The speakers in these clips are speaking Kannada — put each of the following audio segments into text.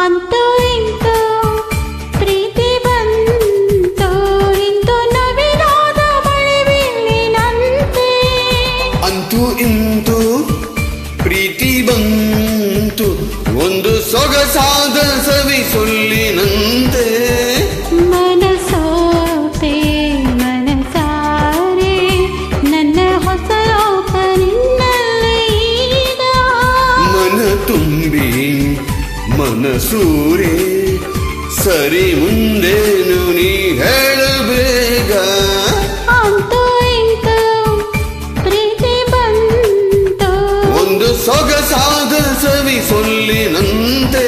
ಅಂತೂ ಇಂತೂ ಪ್ರೀತಿ ಬಂತು, ಇಂದು ನವಿರಾದ ಮಳೆಬಿಲ್ಲಿನಂತೆ. ಅಂತೂ ಇಂತೂ ಪ್ರೀತಿ ಬಂತು, ಒಂದು ಸೊಗಸಾದ ಸವಿ ಸೊಲ್ಲಿನಂತೆ. ಮನಸೋತೆ ಮನಸಾರೆ ನನ್ನ ಹೊಸ ಲೋಕ ನಿನ್ನಲ್ಲಿ ಈಗ. ಮನ ತುಂಬಿ ಮನಸೂರೆ ಸರಿ ಮುಂದೇನು ನೀ ಹೇಳಬೇಗ. ಅಂತೂ ಇಂತೂ ಪ್ರೀತಿ ಬಂತು, ಒಂದು ಸೊಗಸಾದ ಸವಿ ಸೊಲ್ಲಿನಂತೆ.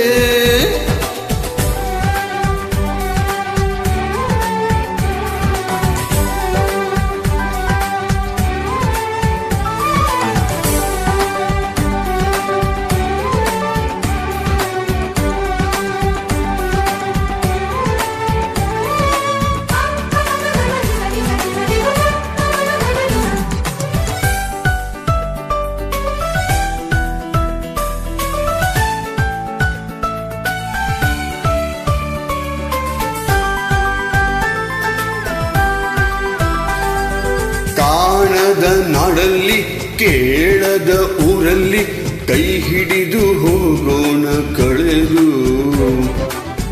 ಕಾಣದ ನಾಡಲ್ಲಿ ಕೇಳದ ಊರಲ್ಲಿ ಕೈ ಹಿಡಿದು ಹೋಗೋಣ ಕಳೆದು.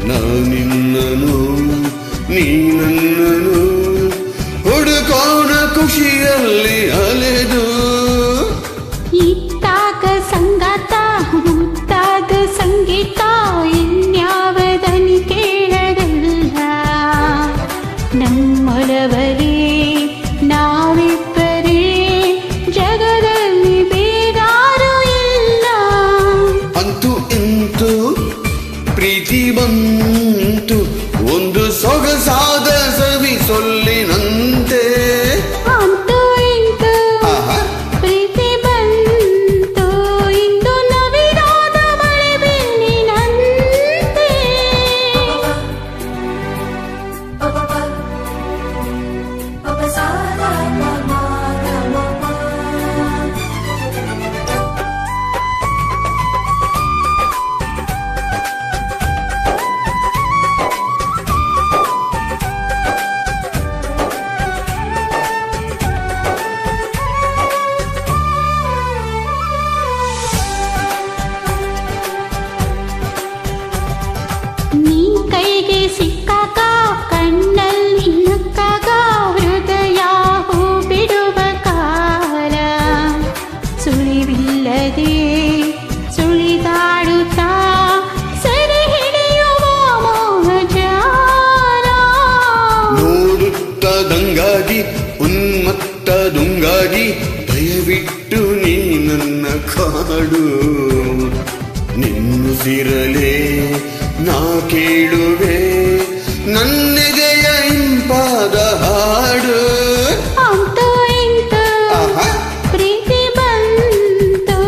ನಾನಿನ್ನನು ನೀ ನನ್ನನು ಹುಡುಕೋಣ ಖುಷಿಯಲ್ಲಿ ಅಲೆದು. ಇತ್ತಾಗ ಸಂಗಾತ ಮುತ್ತಾದ ಸಂಗೀತ ಇನ್ಯಾವದನಿ ಕೇಳದಲ್ಲ. ನಮ್ಮೊಲವರೇ ನಾವಿಬ್ಬರೇ ಜಗದಲ್ಲಿ ಬೇರಾರು ಇಲ್ಲ. ಅಂತೂ ಇಂತೂ ಪ್ರೀತಿ ಬಂತು, ಒಂದು ಸೊಗಸಾದ ಸವಿ ಸೊಲ್ಲಿನಂತೆ. ಅಂತೂ ಇಂತೂ ಪ್ರೀತಿ ಬಂತು, ಇಂದು ನವಿರಾದ ಮಳೆಬಿಲ್ಲಿನಂತೆ. ನೀ ಕೈಗೆ ಸಿಕ್ಕಾಗ ಕಣ್ಣಲ್ಲಿ ನಕ್ಕಾಗ ಹೃದಯ ಹೂ ಬಿಡುವ ಕಾಲ. ಸುಳಿವಿಲ್ಲದೆ ಸುಳಿದಾಡುತ್ತಾ ಸೆರೆ ಹಿಡಿಯುವ ಮೋಹಜಾಲ. ನೋಡುತ್ತದಂಗಾಗಿ ಉನ್ಮತ್ತದುಂಗಾಗಿ ದಯವಿಟ್ಟು ನೀ ನನ್ನ ಕಾಡು. ನಿನ್ನುಸಿರಲೇ ನಾ ಕೇಳುವೆ ನನ್ನೆದೆಯ ಇಂಪಾದ ಹಾಡು. ಅಂತೂ ಇಂತೂ ಪ್ರೀತಿ ಬಂತು,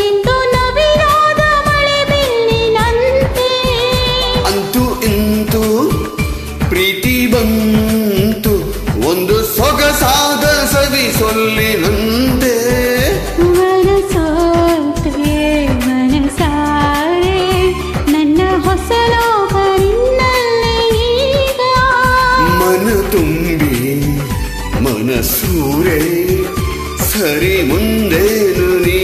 ಇಂದು ನವಿರಾದ ಮಳೆಬಿಲ್ಲಿನಂತೆ. ಅಂತೂ ಇಂತೂ ಪ್ರೀತಿ ಬಂತು, ಒಂದು ಸೊಗಸಾದ ಸವಿ ಸೊಲ್ಲಿನಂತೆ. ಮನಸೋತೆ ಮನಸಾರೆ ನನ್ನ ಹೊಸ ಲೋಕ ನಿನ್ನಲ್ಲಿ ಈಗ. ಮನ ತುಂಬಿ ಮನಸೂರೆ ಸರಿ ಮುಂದೇನು ನೀ